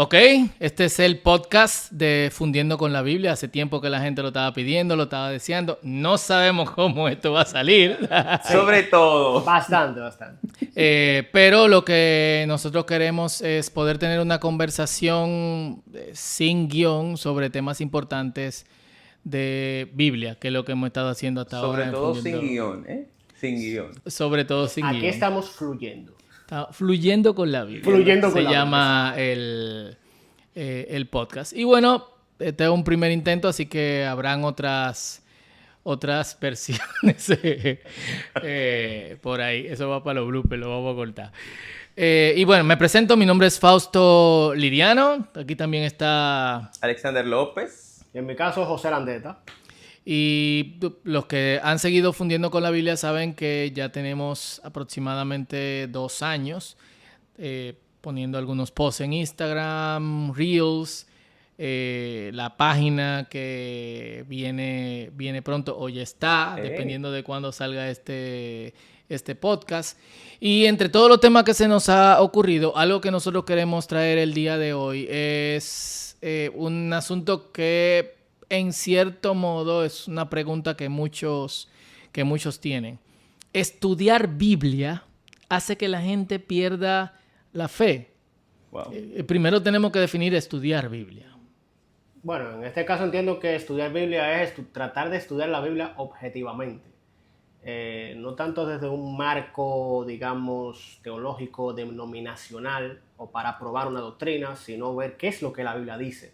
Ok, este es el podcast de Fundiendo con la Biblia. Hace tiempo que la gente lo estaba pidiendo, lo estaba deseando. No sabemos cómo esto va a salir. Sobre todo. Bastante. Pero lo que nosotros queremos es poder tener una conversación sin guión sobre temas importantes de Biblia, que es lo que hemos estado haciendo hasta ahora. Sobre todo sin guión, ¿eh? Sin guión. Sobre todo sin guión. Aquí estamos fluyendo. Fluyendo con la Biblia. Fluyendo con la Se llama el podcast. Y bueno, este es un primer intento, así que habrán otras versiones por ahí. Eso va para los bloopers, lo vamos a cortar. Y bueno, me presento. Mi nombre es Fausto Liriano. Aquí también está Alexander López. En mi caso, José Landeta. Y los que han seguido Fundiendo con la Biblia saben que ya tenemos aproximadamente 2 años poniendo algunos posts en Instagram, Reels, la página que viene pronto o ya está, dependiendo de cuándo salga este podcast. Y entre todos los temas que se nos ha ocurrido, algo que nosotros queremos traer el día de hoy es un asunto que en cierto modo es una pregunta que muchos tienen. ¿Estudiar Biblia hace que la gente pierda la fe? Wow. Primero tenemos que definir estudiar Biblia. Bueno, en este caso entiendo que estudiar Biblia es tratar de estudiar la Biblia objetivamente. No tanto desde un marco, digamos, teológico, denominacional o para probar una doctrina, sino ver qué es lo que la Biblia dice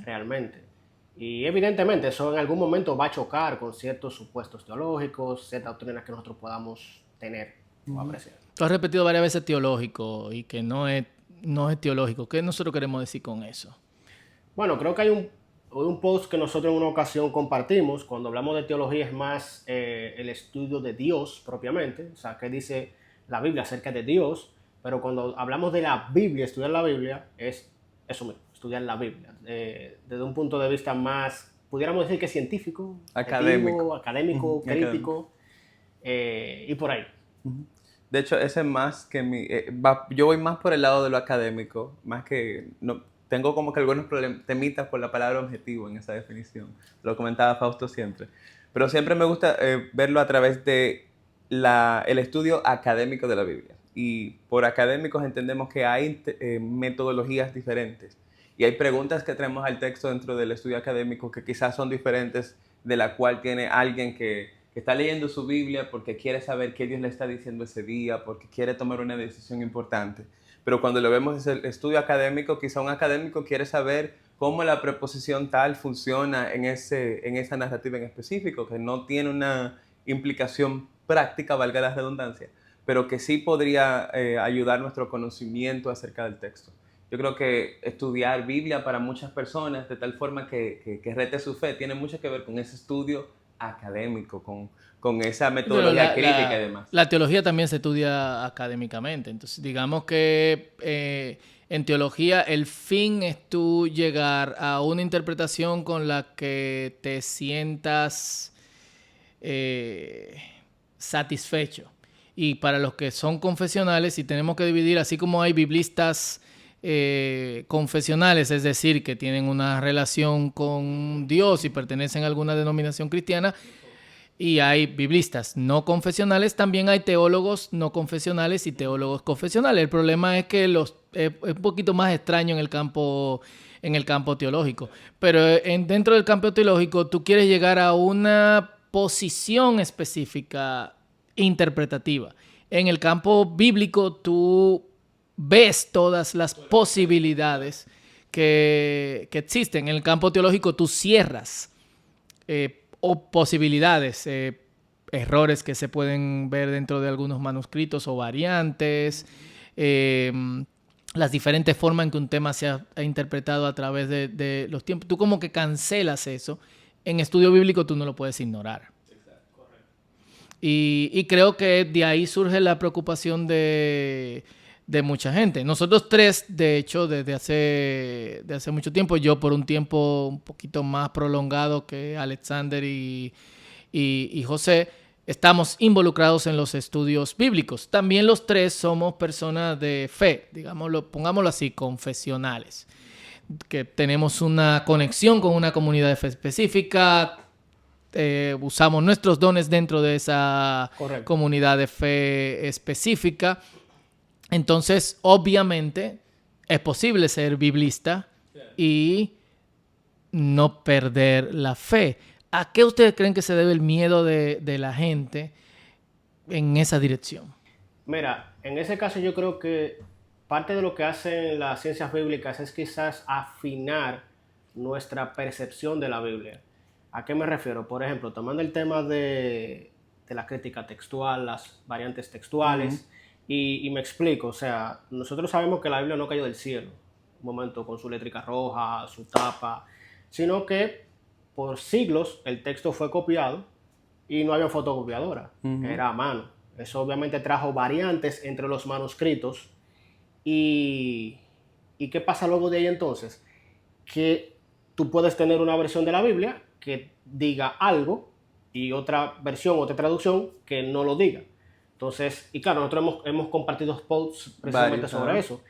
realmente. Y evidentemente eso en algún momento va a chocar con ciertos supuestos teológicos, ciertas doctrinas que nosotros podamos tener o apreciar. Tú has repetido varias veces teológico y que no es teológico. ¿Qué nosotros queremos decir con eso? Bueno, creo que hay un post que nosotros en una ocasión compartimos. Cuando hablamos de teología es más el estudio de Dios propiamente. O sea, qué dice la Biblia acerca de Dios. Pero cuando hablamos de la Biblia, estudiar la Biblia, es eso mismo, estudiar la Biblia. Desde un punto de vista más, pudiéramos decir que científico, académico, crítico, y por ahí. De hecho, ese es más que yo voy más por el lado de lo académico, más que... No, tengo como que algunos temitas por la palabra objetivo en esa definición. Lo comentaba Fausto siempre. Pero siempre me gusta verlo a través de el estudio académico de la Biblia. Y por académicos entendemos que hay metodologías diferentes. Y hay preguntas que traemos al texto dentro del estudio académico que quizás son diferentes de la cual tiene alguien que está leyendo su Biblia porque quiere saber qué Dios le está diciendo ese día, porque quiere tomar una decisión importante. Pero cuando lo vemos desde el estudio académico, quizá un académico quiere saber cómo la preposición tal funciona en esa narrativa en específico, que no tiene una implicación práctica, valga la redundancia, pero que sí podría ayudar nuestro conocimiento acerca del texto. Yo creo que estudiar Biblia para muchas personas, de tal forma que rete su fe, tiene mucho que ver con ese estudio académico, con esa metodología crítica y demás. La teología también se estudia académicamente. Entonces, digamos que en teología el fin es tú llegar a una interpretación con la que te sientas satisfecho. Y para los que son confesionales, si tenemos que dividir, así como hay biblistas confesionales, es decir, que tienen una relación con Dios y pertenecen a alguna denominación cristiana, y hay biblistas no confesionales, también hay teólogos no confesionales y teólogos confesionales. El problema es que es un poquito más extraño en el campo teológico. Pero dentro del campo teológico tú quieres llegar a una posición específica interpretativa. En el campo bíblico tú ves todas las posibilidades que existen. En el campo teológico tú cierras o posibilidades, errores que se pueden ver dentro de algunos manuscritos o variantes, las diferentes formas en que un tema se ha interpretado a través de los tiempos. Tú como que cancelas eso. En estudio bíblico tú no lo puedes ignorar. Y creo que de ahí surge la preocupación de mucha gente. Nosotros tres, de hecho, desde hace mucho tiempo, yo por un tiempo un poquito más prolongado que Alexander y José, estamos involucrados en los estudios bíblicos. También los tres somos personas de fe, digámoslo, pongámoslo así, confesionales, que tenemos una conexión con una comunidad de fe específica, usamos nuestros dones dentro de esa Correcto. comunidad de fe específica. Entonces, obviamente, es posible ser biblista y no perder la fe. ¿A qué ustedes creen que se debe el miedo de la gente en esa dirección? Mira, en ese caso yo creo que parte de lo que hacen las ciencias bíblicas es quizás afinar nuestra percepción de la Biblia. ¿A qué me refiero? Por ejemplo, tomando el tema de la crítica textual, las variantes textuales, y me explico, o sea, nosotros sabemos que la Biblia no cayó del cielo, un momento con su létrica roja, su tapa, sino que por siglos el texto fue copiado y no había fotocopiadora, era a mano. Eso obviamente trajo variantes entre los manuscritos. ¿Y qué pasa luego de ahí entonces? Que tú puedes tener una versión de la Biblia que diga algo y otra versión, otra traducción que no lo diga. Entonces, y claro, nosotros hemos compartido posts precisamente sobre eso.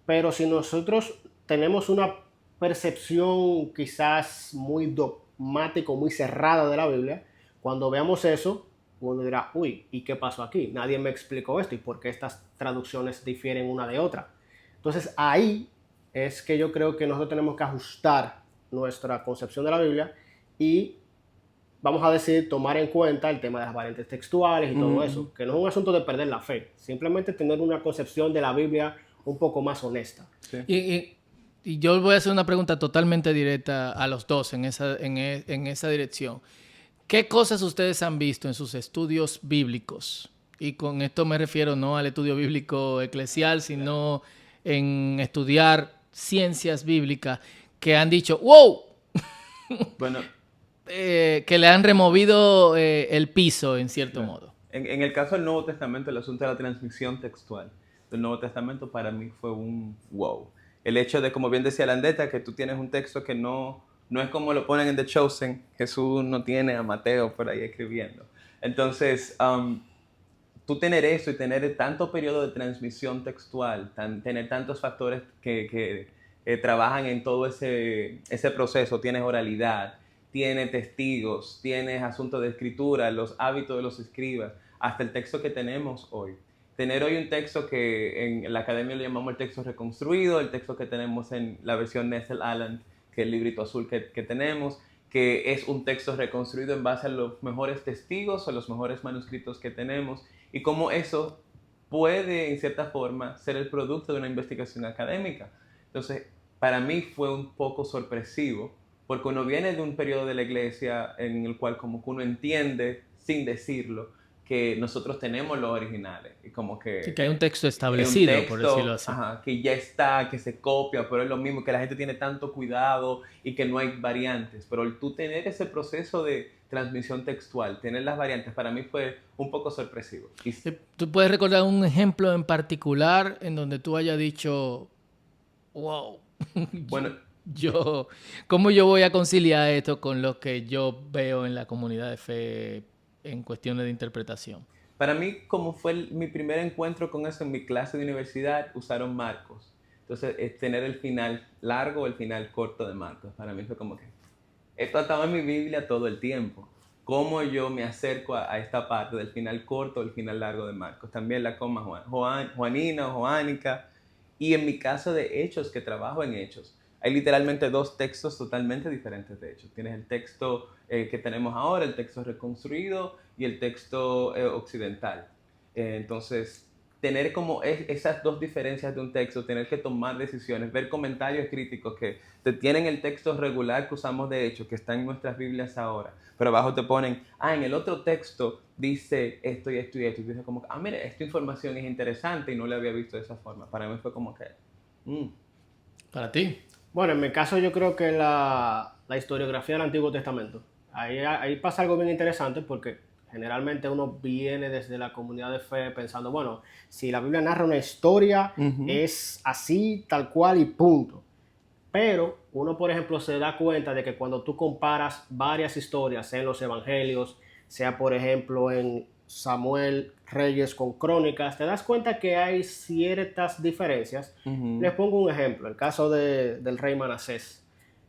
Pero si nosotros tenemos una percepción quizás muy dogmática, muy cerrada de la Biblia, cuando veamos eso, uno dirá, uy, ¿y qué pasó aquí? Nadie me explicó esto y por qué estas traducciones difieren una de otra. Entonces ahí es que yo creo que nosotros tenemos que ajustar nuestra concepción de la Biblia y vamos a decidir tomar en cuenta el tema de las variantes textuales y todo eso, que no es un asunto de perder la fe, simplemente tener una concepción de la Biblia un poco más honesta. Sí. Y yo voy a hacer una pregunta totalmente directa a los dos en esa dirección. ¿Qué cosas ustedes han visto en sus estudios bíblicos? Y con esto me refiero no al estudio bíblico eclesial, sino en estudiar ciencias bíblicas que han dicho, ¡wow! Bueno, que le han removido el piso, en cierto modo. en el caso del Nuevo Testamento, el asunto de la transmisión textual del Nuevo Testamento para mí fue un wow. El hecho de, como bien decía Landeta, que tú tienes un texto que no es como lo ponen en The Chosen. Jesús no tiene a Mateo por ahí escribiendo. Entonces, tú tener eso y tener tanto periodo de transmisión textual, tener tantos factores que trabajan en todo ese proceso, tienes oralidad, tienes testigos, tienes asuntos de escritura, los hábitos de los escribas, hasta el texto que tenemos hoy. Tener hoy un texto que en la academia le llamamos el texto reconstruido, el texto que tenemos en la versión Nestle-Aland, que es el librito azul que tenemos, que es un texto reconstruido en base a los mejores testigos o los mejores manuscritos que tenemos, y cómo eso puede, en cierta forma, ser el producto de una investigación académica. Entonces, para mí fue un poco sorpresivo, porque uno viene de un periodo de la iglesia en el cual como que uno entiende, sin decirlo, que nosotros tenemos los originales. Y como que hay un texto establecido, por decirlo así. Ajá, que ya está, que se copia, pero es lo mismo, que la gente tiene tanto cuidado y que no hay variantes. Pero el tú tener ese proceso de transmisión textual, tener las variantes, para mí fue un poco sorpresivo. ¿Tú puedes recordar un ejemplo en particular en donde tú hayas dicho, wow, bueno, ¿cómo yo voy a conciliar esto con lo que yo veo en la comunidad de fe en cuestiones de interpretación? Para mí, como fue mi primer encuentro con eso en mi clase de universidad, usaron Marcos. Entonces, tener el final largo o el final corto de Marcos, para mí fue como que esto estaba en mi Biblia todo el tiempo. ¿Cómo yo me acerco a esta parte del final corto o el final largo de Marcos? También la coma Juanina o Joánica. Y en mi caso de Hechos, que trabajo en Hechos, hay literalmente dos textos totalmente diferentes de Hechos. Tienes el texto que tenemos ahora, el texto reconstruido y el texto occidental. Entonces, tener como esas dos diferencias de un texto, tener que tomar decisiones, ver comentarios críticos que te tienen el texto regular que usamos de Hechos, que está en nuestras Biblias ahora, pero abajo te ponen, en el otro texto dice esto y esto y esto. Y dices como, mire, esta información es interesante y no la había visto de esa forma. Para mí fue como que... ¿Para ti? Bueno, en mi caso yo creo que la historiografía del Antiguo Testamento, ahí pasa algo bien interesante porque generalmente uno viene desde la comunidad de fe pensando, bueno, si la Biblia narra una historia, es así, tal cual y punto. Pero uno, por ejemplo, se da cuenta de que cuando tú comparas varias historias en los evangelios, sea por ejemplo en Samuel, Reyes con Crónicas, te das cuenta que hay ciertas diferencias. Les pongo un ejemplo, el caso del rey Manasés.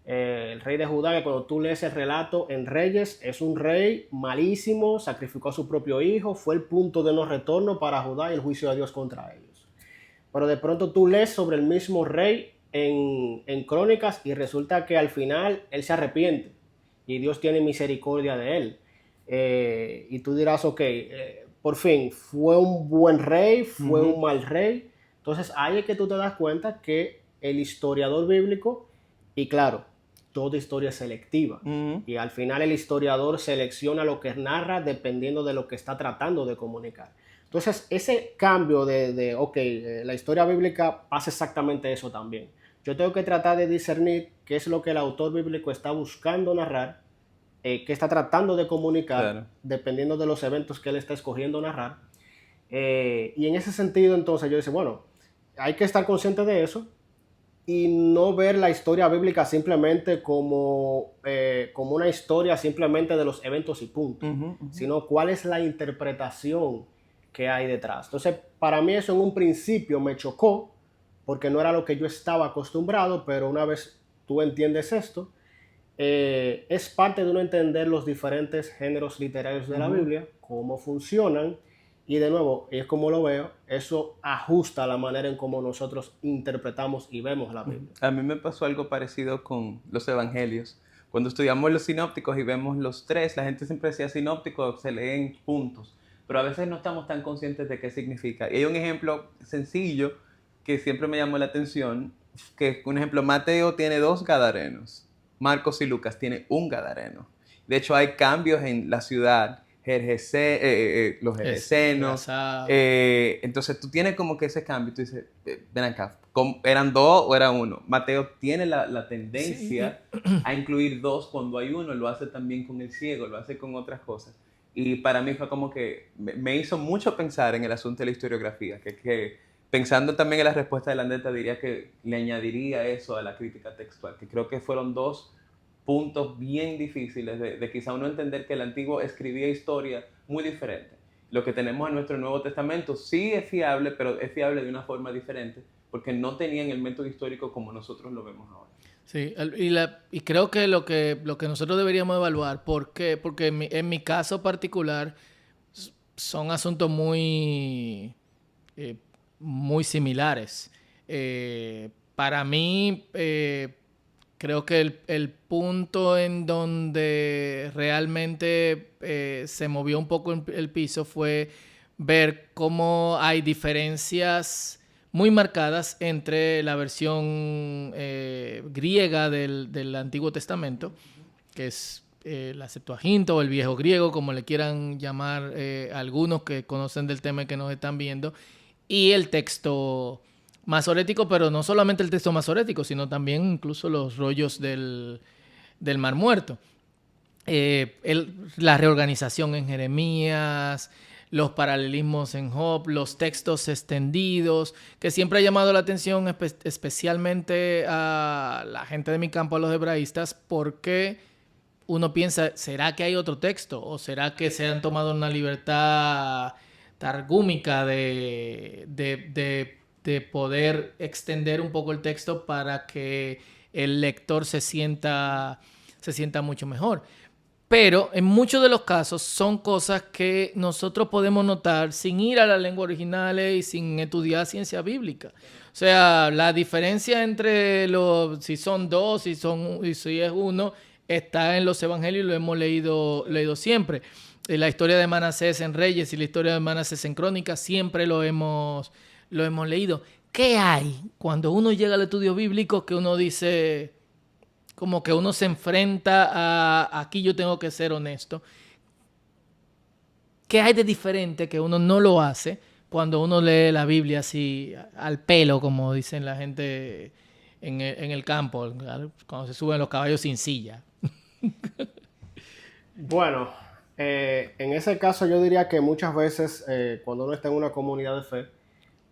El rey de Judá, que cuando tú lees el relato en Reyes, es un rey malísimo, sacrificó a su propio hijo, fue el punto de no retorno para Judá y el juicio de Dios contra ellos. Pero de pronto tú lees sobre el mismo rey en Crónicas y resulta que al final él se arrepiente y Dios tiene misericordia de él. Y tú dirás, ok, por fin, fue un buen rey, fue un mal rey. Entonces ahí es que tú te das cuenta que el historiador bíblico, y claro, toda historia es selectiva. Y al final el historiador selecciona lo que narra dependiendo de lo que está tratando de comunicar. Entonces, ese cambio la historia bíblica pasa exactamente eso también. Yo tengo que tratar de discernir qué es lo que el autor bíblico está buscando narrar, qué está tratando de comunicar, claro, dependiendo de los eventos que él está escogiendo narrar. Y en ese sentido, entonces, yo digo, bueno, hay que estar consciente de eso y no ver la historia bíblica simplemente como una historia simplemente de los eventos y punto, sino cuál es la interpretación que hay detrás. Entonces, para mí eso en un principio me chocó, porque no era lo que yo estaba acostumbrado, pero una vez tú entiendes esto, es parte de uno entender los diferentes géneros literarios de la Biblia, cómo funcionan, y de nuevo, es como lo veo, eso ajusta la manera en cómo nosotros interpretamos y vemos la Biblia. A mí me pasó algo parecido con los evangelios. Cuando estudiamos los sinópticos y vemos los tres, la gente siempre decía sinópticos, se leen puntos, pero a veces no estamos tan conscientes de qué significa. Y hay un ejemplo sencillo que siempre me llamó la atención, que un ejemplo, Mateo tiene 2 gadarenos, Marcos y Lucas tienen 1 gadareno. De hecho, hay cambios en la ciudad, los gergesenos. Entonces tú tienes como que ese cambio. Tú dices, ven acá, ¿eran 2 o era 1? Mateo tiene la tendencia a incluir 2 cuando hay 1. Lo hace también con el ciego, lo hace con otras cosas. Y para mí fue como que me hizo mucho pensar en el asunto de la historiografía, que pensando también en la respuesta de Landeta, diría que le añadiría eso a la crítica textual, que creo que fueron 2 puntos bien difíciles de quizá uno entender que el Antiguo escribía historia muy diferente. Lo que tenemos en nuestro Nuevo Testamento sí es fiable, pero es fiable de una forma diferente, porque no tenían el método histórico como nosotros lo vemos ahora. Sí, y creo que lo que nosotros deberíamos evaluar, ¿por qué? Porque en mi caso particular son asuntos muy similares. Para mí, creo que el punto en donde realmente se movió un poco el piso fue ver cómo hay diferencias muy marcadas entre la versión griega del Antiguo Testamento, que es la Septuaginta o el viejo griego, como le quieran llamar algunos que conocen del tema y que nos están viendo, y el texto masorético, pero no solamente el texto masorético, sino también incluso los rollos del Mar Muerto. La reorganización en Jeremías, los paralelismos en Job, los textos extendidos, que siempre ha llamado la atención especialmente a la gente de mi campo, a los hebraístas, porque uno piensa, ¿será que hay otro texto? ¿O será que se han tomado una libertad targúmica de poder extender un poco el texto para que el lector se sienta mucho mejor? Pero en muchos de los casos son cosas que nosotros podemos notar sin ir a la lengua original y sin estudiar ciencia bíblica. O sea, la diferencia entre si son 2 y si es 1 está en los evangelios y lo hemos leído siempre. La historia de Manasés en Reyes y la historia de Manasés en Crónicas siempre lo hemos leído. ¿Qué hay cuando uno llega al estudio bíblico que uno dice, como que uno se enfrenta a aquí yo tengo que ser honesto? ¿Qué hay de diferente que uno no lo hace cuando uno lee la Biblia así al pelo, como dicen la gente en el campo, cuando se suben los caballos sin silla? Bueno, en ese caso yo diría que muchas veces cuando uno está en una comunidad de fe,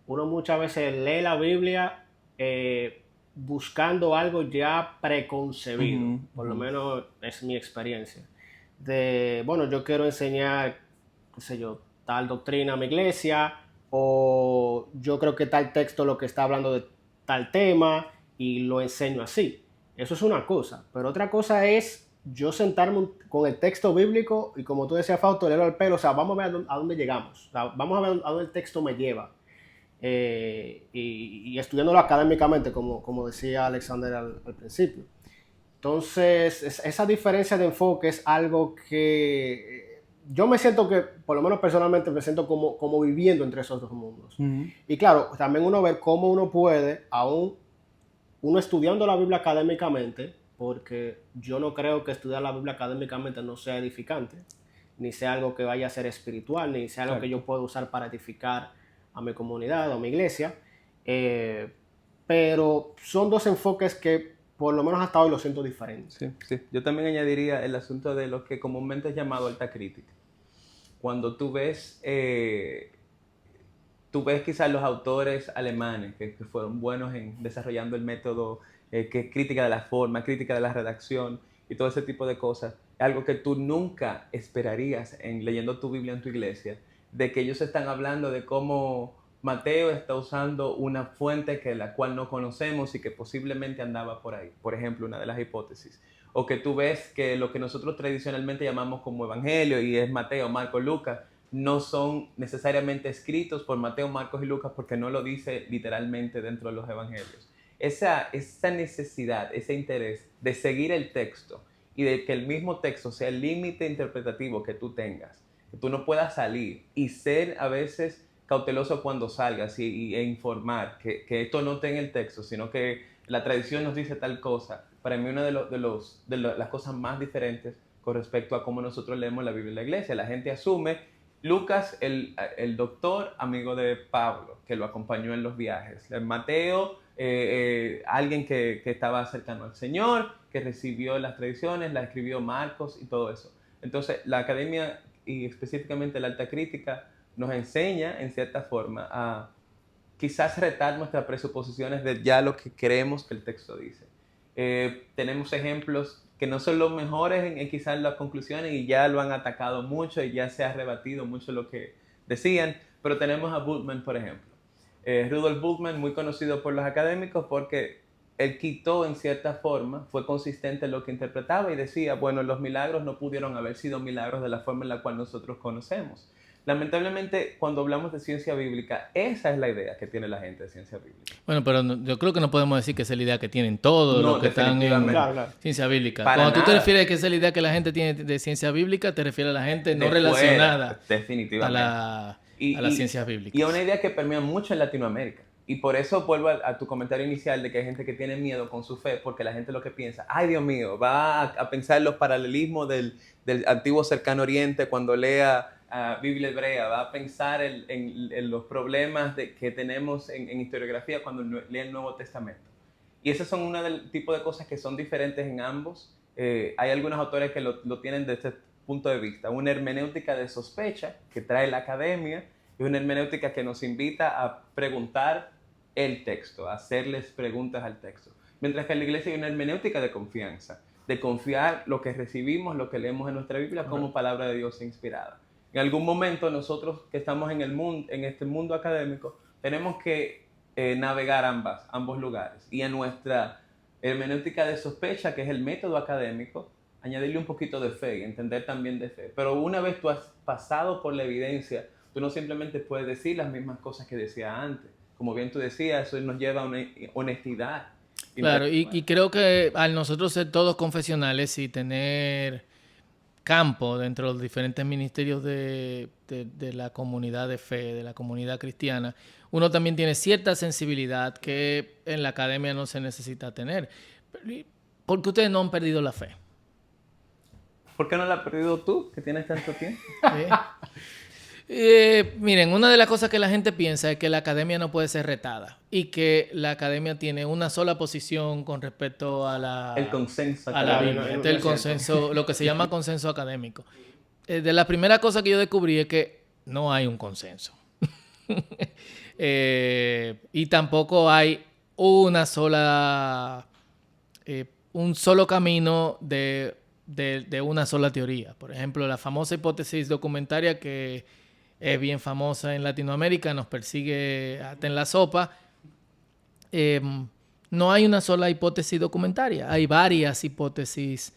uno muchas veces lee la Biblia buscando algo ya preconcebido, por lo menos es mi experiencia. bueno, yo quiero enseñar, qué sé yo, tal doctrina a mi iglesia, o yo creo que tal texto lo que está hablando de tal tema y lo enseño así. Eso es una cosa, pero otra cosa es yo sentarme con el texto bíblico y como tú decías, Fausto, leerlo al pelo, o sea, vamos a ver a dónde llegamos, o sea, vamos a ver a dónde el texto me lleva. Y estudiándolo académicamente, como decía Alexander al principio. Entonces, esa diferencia de enfoque es algo que yo me siento que, por lo menos personalmente, me siento como viviendo entre esos dos mundos. Y claro, también uno ver cómo uno puede, aún uno estudiando la Biblia académicamente, porque yo no creo que estudiar la Biblia académicamente no sea edificante, ni sea algo que vaya a ser espiritual, ni sea algo que yo pueda usar para edificar a mi comunidad o a mi iglesia. Pero son dos enfoques que por lo menos hasta hoy lo siento diferentes. Sí, sí. Yo también añadiría el asunto de lo que comúnmente es llamado alta crítica. Cuando tú ves quizás los autores alemanes que fueron buenos en desarrollando el método, que es crítica de la forma, crítica de la redacción y todo ese tipo de cosas, es algo que tú nunca esperarías leyendo tu Biblia en tu iglesia, de que ellos están hablando de cómo Mateo está usando una fuente que la cual no conocemos y que posiblemente andaba por ahí, por ejemplo, una de las hipótesis. O que tú ves que lo que nosotros tradicionalmente llamamos como evangelio, y es Mateo, Marcos, Lucas, no son necesariamente escritos por Mateo, Marcos y Lucas porque no lo dice literalmente dentro de los evangelios. Esa necesidad, ese interés de seguir el texto y de que el mismo texto sea el límite interpretativo que tú tengas, que tú no puedas salir y ser a veces cauteloso cuando salgas e informar que esto no está en el texto, sino que la tradición nos dice tal cosa. Para mí una de las cosas más diferentes con respecto a cómo nosotros leemos la Biblia en la iglesia. La gente asume Lucas, el doctor, amigo de Pablo, que lo acompañó en los viajes. Mateo, alguien que estaba cercano al Señor, que recibió las tradiciones, la escribió Marcos y todo eso. Entonces, la academia y específicamente la alta crítica nos enseña, en cierta forma, a quizás retar nuestras presuposiciones de ya lo que creemos que el texto dice. Tenemos ejemplos que no son los mejores en quizás las conclusiones y ya lo han atacado mucho y ya se ha rebatido mucho lo que decían, pero tenemos a Bultmann, por ejemplo. Rudolf Bultmann, muy conocido por los académicos porque él quitó en cierta forma, fue consistente en lo que interpretaba y decía, bueno, los milagros no pudieron haber sido milagros de la forma en la cual nosotros conocemos. Lamentablemente, cuando hablamos de ciencia bíblica, esa es la idea que tiene la gente de ciencia bíblica. Bueno, pero yo creo que no podemos decir que esa es la idea que tienen todos los que están en ciencia bíblica. Cuando tú te refieres a que esa es la idea que la gente tiene de ciencia bíblica, te refieres a la gente no relacionada a las ciencias bíblicas. Y a una idea que permea mucho en Latinoamérica. Y por eso vuelvo a tu comentario inicial de que hay gente que tiene miedo con su fe, porque la gente lo que piensa, ay Dios mío, va a pensar en los paralelismos del antiguo cercano oriente cuando lea Biblia hebrea, va a pensar en los problemas que tenemos en historiografía cuando lee el Nuevo Testamento. Y esas son una del tipo de cosas que son diferentes en ambos. Hay algunos autores que lo tienen desde este punto de vista. Una hermenéutica de sospecha que trae la academia y una hermenéutica que nos invita a preguntar el texto, a hacerles preguntas al texto. Mientras que en la iglesia hay una hermenéutica de confianza, de confiar lo que recibimos, lo que leemos en nuestra Biblia como palabra de Dios inspirada. En algún momento nosotros que estamos en este mundo académico tenemos que navegar ambos lugares. Y en nuestra hermenéutica de sospecha, que es el método académico, añadirle un poquito de fe y entender también de fe. Pero una vez tú has pasado por la evidencia, tú no simplemente puedes decir las mismas cosas que decía antes. Como bien tú decías, eso nos lleva a una honestidad. Claro, y creo que al nosotros ser todos confesionales y tener campo dentro de los diferentes ministerios de la comunidad de fe, de la comunidad cristiana, uno también tiene cierta sensibilidad que en la academia no se necesita tener. ¿Por qué ustedes no han perdido la fe? ¿Por qué no la has perdido tú, que tienes tanto tiempo? Miren, una de las cosas que la gente piensa es que la academia no puede ser retada y que la academia tiene una sola posición con respecto a el consenso académico. Este es el consenso, lo que se llama consenso académico. De la primera cosa que yo descubrí es que no hay un consenso. Y tampoco hay una sola, un solo camino de de una sola teoría. Por ejemplo, la famosa hipótesis documentaria que es bien famosa en Latinoamérica, nos persigue hasta en la sopa. No hay una sola hipótesis documentaria, hay varias hipótesis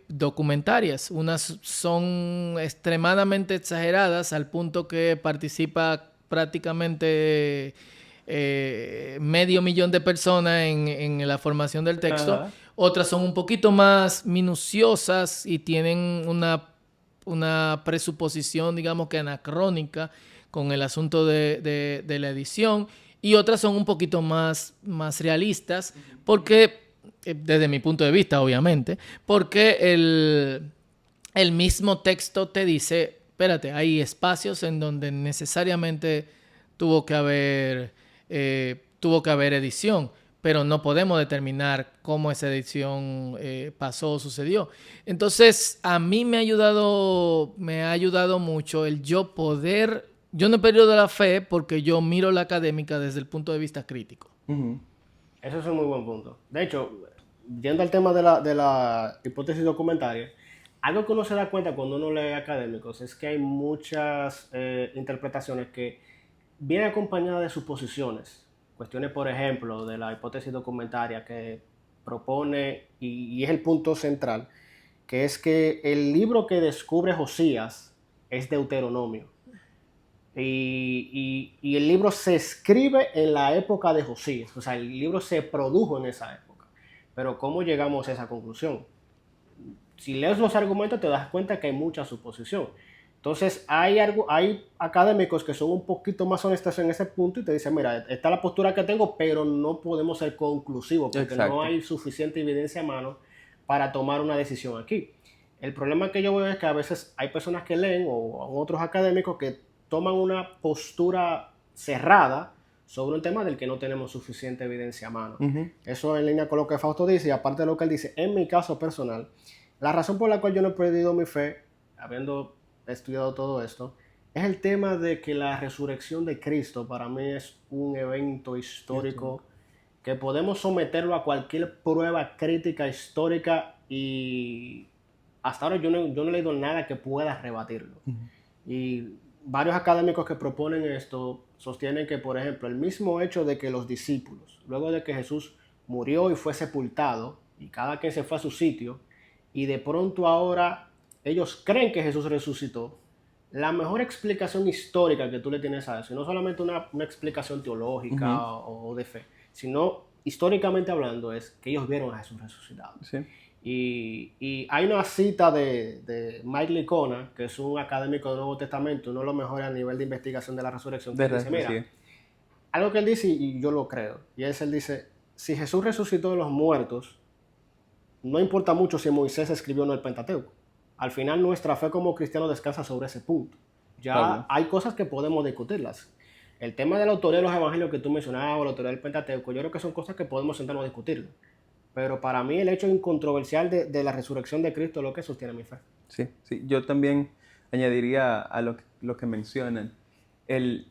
documentarias. Unas son extremadamente exageradas al punto que participa prácticamente medio millón de personas en la formación del texto. Ajá. Otras son un poquito más minuciosas y tienen una presuposición, digamos que anacrónica con el asunto de la edición. Y otras son un poquito más realistas porque, desde mi punto de vista, obviamente, porque el mismo texto te dice, espérate, hay espacios en donde necesariamente tuvo que haber edición, pero no podemos determinar cómo esa edición pasó o sucedió. Entonces, a mí me ha ayudado mucho el yo poder. Yo no he perdido la fe porque yo miro la académica desde el punto de vista crítico. Ujú. Eso es un muy buen punto. De hecho, yendo al tema de la hipótesis documentaria, algo que uno se da cuenta cuando uno lee académicos es que hay muchas interpretaciones que vienen acompañadas de suposiciones. Cuestiones, por ejemplo, de la hipótesis documentaria que propone, y es el punto central, que es que el libro que descubre Josías es Deuteronomio. Y el libro se escribe en la época de Josías, o sea, el libro se produjo en esa época. Pero ¿cómo llegamos a esa conclusión? Si lees los argumentos te das cuenta que hay mucha suposición. Entonces hay académicos que son un poquito más honestos en ese punto y te dicen, mira, esta es la postura que tengo, pero no podemos ser conclusivos porque Exacto. no hay suficiente evidencia a mano para tomar una decisión aquí. El problema que yo veo es que a veces hay personas que leen o otros académicos que toman una postura cerrada sobre un tema del que no tenemos suficiente evidencia a mano. Ujú. Eso en línea con lo que Fausto dice, y aparte de lo que él dice, en mi caso personal, la razón por la cual yo no he perdido mi fe, habiendo estudiado todo esto, es el tema de que la resurrección de Cristo para mí es un evento histórico que podemos someterlo a cualquier prueba crítica histórica y hasta ahora yo no he leído nada que pueda rebatirlo. Y varios académicos que proponen esto sostienen que, por ejemplo, el mismo hecho de que los discípulos, luego de que Jesús murió y fue sepultado, y cada quien se fue a su sitio, y de pronto ahora ellos creen que Jesús resucitó, la mejor explicación histórica que tú le tienes a eso, y no solamente una explicación teológica o de fe, sino históricamente hablando, es que ellos vieron a Jesús resucitado. Sí. Y hay una cita de Mike Licona, que es un académico del Nuevo Testamento, uno de los mejores a nivel de investigación de la resurrección, que dice, mira, Sí. algo que él dice, y yo lo creo, y es, él dice, si Jesús resucitó de los muertos, no importa mucho si Moisés escribió o no el Pentateuco. Al final nuestra fe como cristianos descansa sobre ese punto. Ya Claro. hay cosas que podemos discutirlas. El tema de la autoría de los evangelios que tú mencionabas, o la autoría del Pentateuco, yo creo que son cosas que podemos sentarnos a discutir. Pero para mí el hecho incontroversial de la resurrección de Cristo es lo que sostiene mi fe. Sí, sí. Yo también añadiría a lo que mencionan. El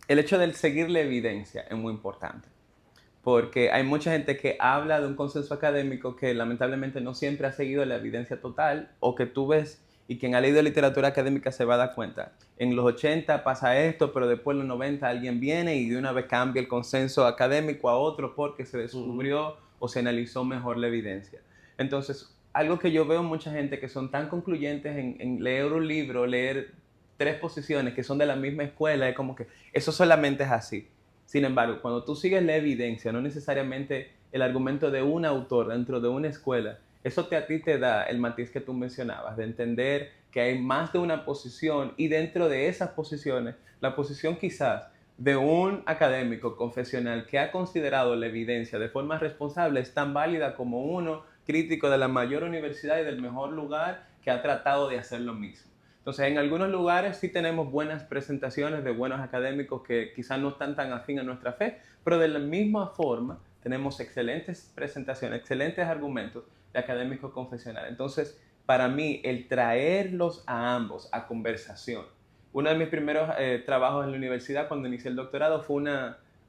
hecho de seguir la evidencia es muy importante. Porque hay mucha gente que habla de un consenso académico que lamentablemente no siempre ha seguido la evidencia total, o que tú ves y quien ha leído literatura académica se va a dar cuenta. En los 80 pasa esto, pero después en los 90 alguien viene y de una vez cambia el consenso académico a otro porque se descubrió o se analizó mejor la evidencia. Entonces, algo que yo veo en mucha gente que son tan concluyentes en leer un libro, leer 3 posiciones que son de la misma escuela, es como que eso solamente es así. Sin embargo, cuando tú sigues la evidencia, no necesariamente el argumento de un autor dentro de una escuela, eso a ti te da el matiz que tú mencionabas, de entender que hay más de una posición y dentro de esas posiciones, la posición quizás de un académico confesional que ha considerado la evidencia de forma responsable es tan válida como uno crítico de la mayor universidad y del mejor lugar que ha tratado de hacer lo mismo. Entonces, en algunos lugares sí tenemos buenas presentaciones de buenos académicos que quizás no están tan afín a nuestra fe, pero de la misma forma tenemos excelentes presentaciones, excelentes argumentos de académicos confesionales. Entonces, para mí, el traerlos a ambos a conversación. Uno de mis primeros trabajos en la universidad cuando inicié el doctorado fue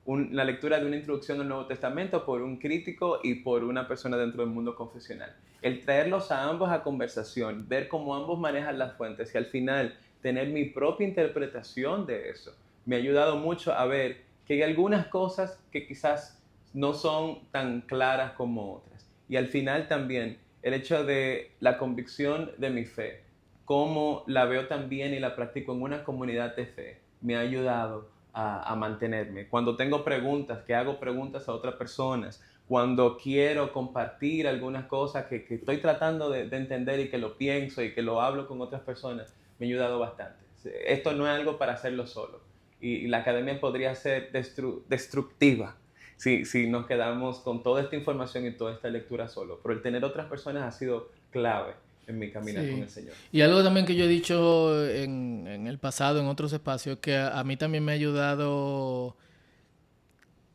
la lectura de una introducción al Nuevo Testamento por un crítico y por una persona dentro del mundo confesional. El traerlos a ambos a conversación, ver cómo ambos manejan las fuentes y al final tener mi propia interpretación de eso, me ha ayudado mucho a ver que hay algunas cosas que quizás no son tan claras como otras. Y al final también el hecho de la convicción de mi fe, cómo la veo también y la practico en una comunidad de fe, me ha ayudado a mantenerme. Cuando tengo preguntas, que hago preguntas a otras personas, cuando quiero compartir algunas cosas que estoy tratando de entender y que lo pienso y que lo hablo con otras personas, me ha ayudado bastante. Esto no es algo para hacerlo solo. Y la academia podría ser destructiva si nos quedamos con toda esta información y toda esta lectura solo. Pero el tener otras personas ha sido clave en mi caminar con el Señor. Y algo también que yo he dicho en el pasado, en otros espacios, que a mí también me ha ayudado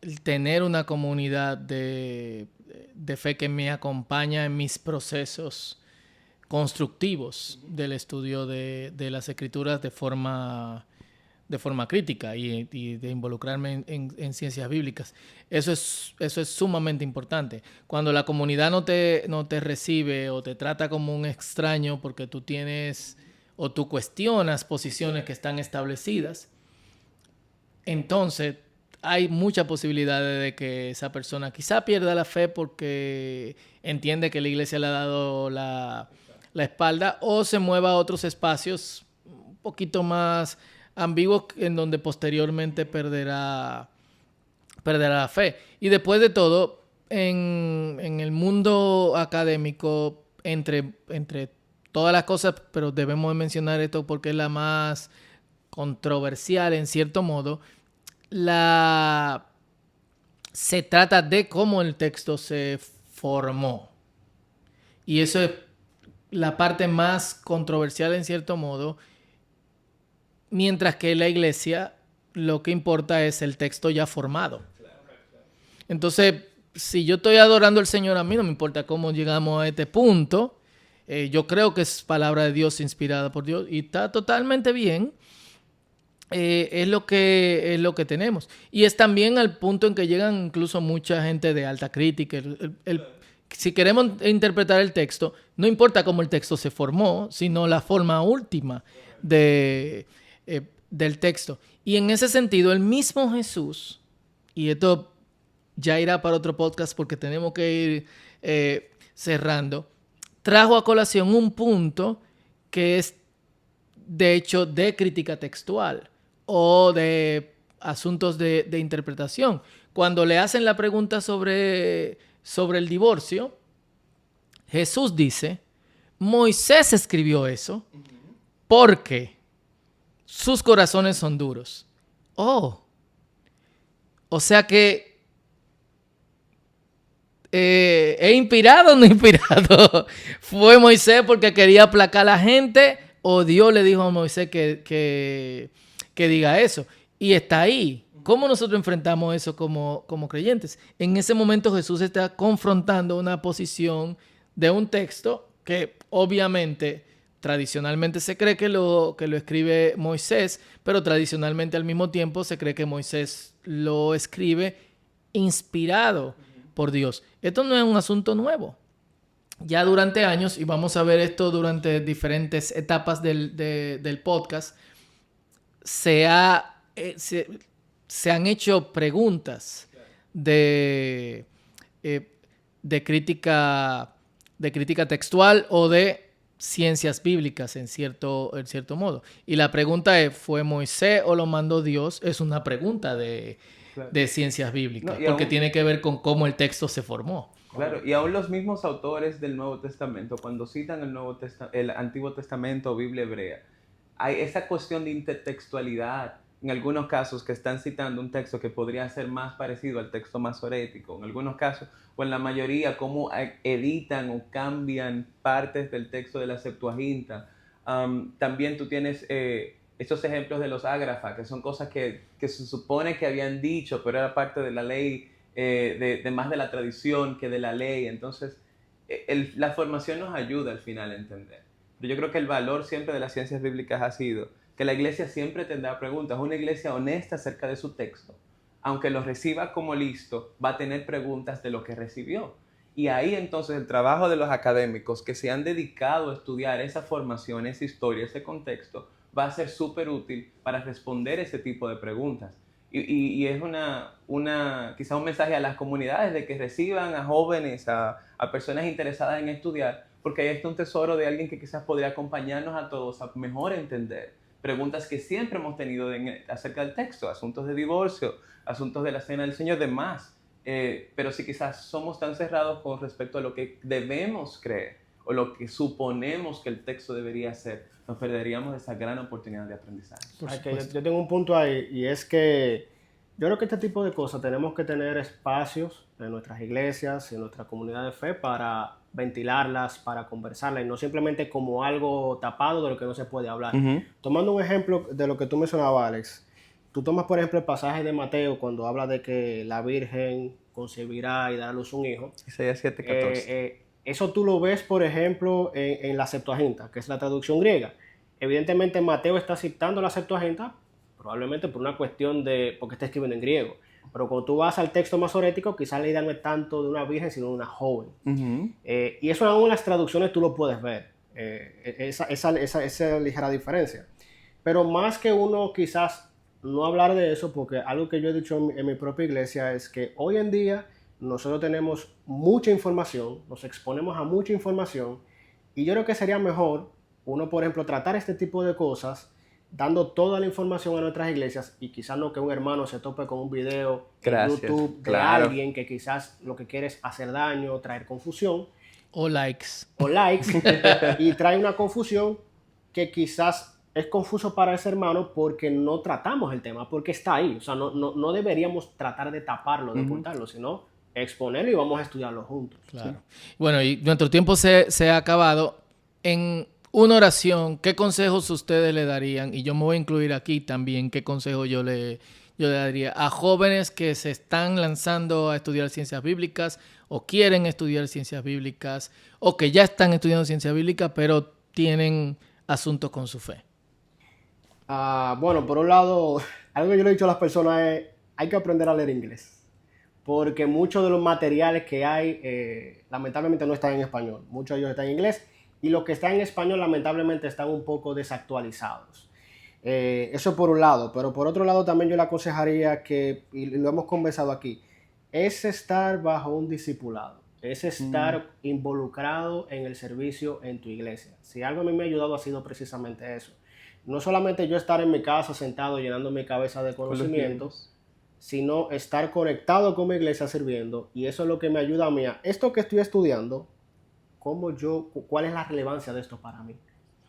el tener una comunidad de fe que me acompaña en mis procesos constructivos del estudio de las escrituras de forma crítica y de involucrarme en ciencias bíblicas. Eso es sumamente importante. Cuando la comunidad no te recibe o te trata como un extraño porque tú tienes o tú cuestionas posiciones que están establecidas, entonces hay mucha posibilidad de que esa persona quizá pierda la fe porque entiende que la iglesia le ha dado la espalda, o se mueva a otros espacios un poquito más ambiguos en donde posteriormente perderá la fe. Y después de todo, en el mundo académico, entre todas las cosas, pero debemos mencionar esto porque es la más controversial en cierto modo, se trata de cómo el texto se formó. Y eso es la parte más controversial en cierto modo, mientras que la iglesia lo que importa es el texto ya formado. Entonces, si yo estoy adorando al Señor, a mí no me importa cómo llegamos a este punto. Yo creo que es palabra de Dios inspirada por Dios y está totalmente bien. Es lo que tenemos. Y es también al punto en que llegan incluso mucha gente de alta crítica. Si queremos interpretar el texto, no importa cómo el texto se formó, sino la forma última del texto. Y en ese sentido, el mismo Jesús, y esto ya irá para otro podcast porque tenemos que ir cerrando, trajo a colación un punto que es, de hecho, de crítica textual o de asuntos de interpretación. Cuando le hacen la pregunta sobre el divorcio, Jesús dice, Moisés escribió eso porque sus corazones son duros. O sea que ¿es inspirado o no inspirado? ¿Fue Moisés porque quería aplacar a la gente o Dios le dijo a Moisés que diga eso? Y está ahí. ¿Cómo nosotros enfrentamos eso como creyentes? En ese momento Jesús está confrontando una posición de un texto que obviamente tradicionalmente se cree que lo escribe Moisés, pero tradicionalmente al mismo tiempo se cree que Moisés lo escribe inspirado por Dios. Esto no es un asunto nuevo. Ya durante años, y vamos a ver esto durante diferentes etapas del podcast, se han hecho preguntas de crítica textual o de ciencias bíblicas en cierto modo. Y la pregunta es, ¿fue Moisés o lo mandó Dios? Es una pregunta de ciencias bíblicas, porque aún tiene que ver con cómo el texto se formó. Claro, y aún los mismos autores del Nuevo Testamento, cuando citan el Antiguo Testamento o Biblia hebrea, hay esa cuestión de intertextualidad, en algunos casos que están citando un texto que podría ser más parecido al texto masorético, en algunos casos, o en la mayoría, cómo editan o cambian partes del texto de la Septuaginta. También tú tienes estos ejemplos de los ágrafas, que son cosas que se supone que habían dicho, pero era parte de la ley, de más de la tradición que de la ley. Entonces, la formación nos ayuda al final a entender. Pero yo creo que el valor siempre de las ciencias bíblicas ha sido que la iglesia siempre tendrá preguntas, una iglesia honesta acerca de su texto, aunque lo reciba como listo, va a tener preguntas de lo que recibió. Y ahí entonces el trabajo de los académicos que se han dedicado a estudiar esa formación, esa historia, ese contexto, va a ser súper útil para responder ese tipo de preguntas. Y es quizá un mensaje a las comunidades de que reciban a jóvenes, a personas interesadas en estudiar, porque ahí está un tesoro de alguien que quizás podría acompañarnos a todos a mejor entender preguntas que siempre hemos tenido acerca del texto, asuntos de divorcio, asuntos de la cena del Señor, demás. Pero si quizás somos tan cerrados con respecto a lo que debemos creer o lo que suponemos que el texto debería ser, nos perderíamos esa gran oportunidad de aprendizaje. Yo tengo un punto ahí, y es que yo creo que este tipo de cosas tenemos que tener espacios en nuestras iglesias, en nuestra comunidad de fe, para ventilarlas, para conversarlas, y no simplemente como algo tapado de lo que no se puede hablar. Tomando un ejemplo de lo que tú mencionabas, Alex, tú tomas por ejemplo el pasaje de Mateo cuando habla de que la Virgen concebirá y dará a luz un hijo. Isaías 7:14. Eso tú lo ves, por ejemplo, en la Septuaginta, que es la traducción griega. Evidentemente Mateo está citando la Septuaginta, probablemente por una cuestión de, porque está escribiendo en griego. Pero cuando tú vas al texto masorético, quizás la idea no es tanto de una virgen, sino de una joven. Y eso aún en las traducciones tú lo puedes ver, esa ligera diferencia. Pero más que uno quizás no hablar de eso, porque algo que yo he dicho en mi propia iglesia es que hoy en día nosotros tenemos mucha información, nos exponemos a mucha información, y yo creo que sería mejor uno, por ejemplo, tratar este tipo de cosas dando toda la información a nuestras iglesias, y quizás no que un hermano se tope con un video en YouTube de alguien que quizás lo que quiere es hacer daño, traer confusión. O likes. Y trae una confusión que quizás es confuso para ese hermano porque no tratamos el tema, porque está ahí. O sea, no deberíamos tratar de taparlo, de ocultarlo, sino exponerlo y vamos a estudiarlo juntos. Claro. ¿Sí? Bueno, y nuestro tiempo se ha acabado. En una oración, ¿qué consejos ustedes le darían? Y yo me voy a incluir aquí también, ¿qué consejo yo le daría a jóvenes que se están lanzando a estudiar ciencias bíblicas o quieren estudiar ciencias bíblicas o que ya están estudiando ciencias bíblicas pero tienen asuntos con su fe? Bueno, por un lado, algo que yo le he dicho a las personas es, hay que aprender a leer inglés, porque muchos de los materiales que hay lamentablemente no están en español, muchos de ellos están en inglés, y los que están en español lamentablemente están un poco desactualizados. Eso por un lado, pero por otro lado también yo le aconsejaría que, y lo hemos conversado aquí, es estar bajo un discipulado, es estar involucrado en el servicio en tu iglesia. Si algo a mí me ha ayudado ha sido precisamente eso. No solamente yo estar en mi casa sentado llenando mi cabeza de conocimientos, sino estar conectado con mi iglesia sirviendo, y eso es lo que me ayuda a mí a esto que estoy estudiando, cuál es la relevancia de esto para mí.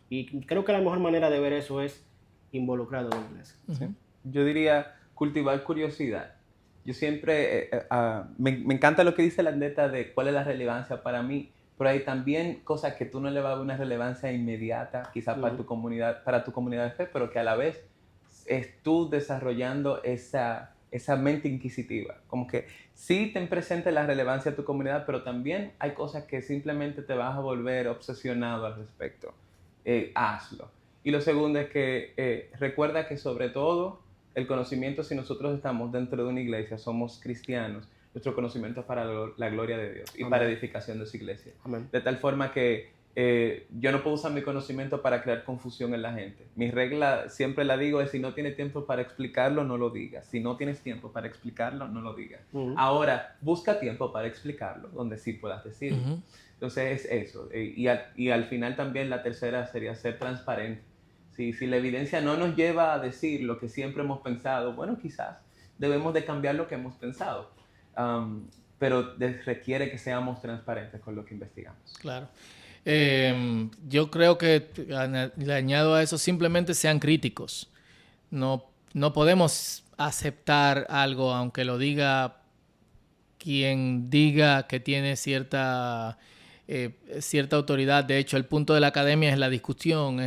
Y creo que la mejor manera de ver eso es involucrado en la iglesia. ¿Sí? Yo diría cultivar curiosidad. Yo siempre, me encanta lo que dice la neta de cuál es la relevancia para mí, pero hay también cosas que tú no le vas a dar una relevancia inmediata, quizás para tu comunidad de fe, pero que a la vez es tú desarrollando esa mente inquisitiva. Como que sí ten presente la relevancia de tu comunidad, pero también hay cosas que simplemente te vas a volver obsesionado al respecto. Hazlo. Y lo segundo es que recuerda que sobre todo el conocimiento, si nosotros estamos dentro de una iglesia, somos cristianos, nuestro conocimiento es para la gloria de Dios y Amén. Para edificación de su iglesia. Amén. De tal forma que yo no puedo usar mi conocimiento para crear confusión en la gente. Mi regla, siempre la digo, es si no tienes tiempo para explicarlo, no lo digas. Si no tienes tiempo para explicarlo, no lo digas. Ahora, busca tiempo para explicarlo, donde sí puedas decirlo. Entonces es eso. Y al final también la tercera sería ser transparente. Si la evidencia no nos lleva a decir lo que siempre hemos pensado, bueno, quizás debemos de cambiar lo que hemos pensado. Pero requiere que seamos transparentes con lo que investigamos. Claro. Yo creo que le añado a eso, simplemente sean críticos. No podemos aceptar algo aunque lo diga quien diga que tiene cierta autoridad. De hecho, el punto de la academia es la discusión,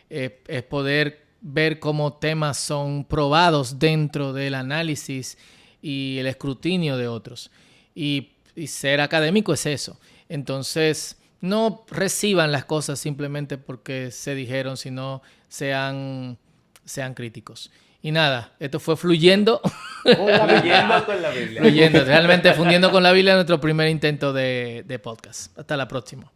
es poder ver cómo temas son probados dentro del análisis y el escrutinio de otros. Y ser académico es eso. Entonces, no reciban las cosas simplemente porque se dijeron, sino sean sean críticos. Y nada, esto fue Fluyendo. Fluyendo con la Biblia. Fluyendo, realmente fundiendo con la Biblia, nuestro primer intento de podcast. Hasta la próxima.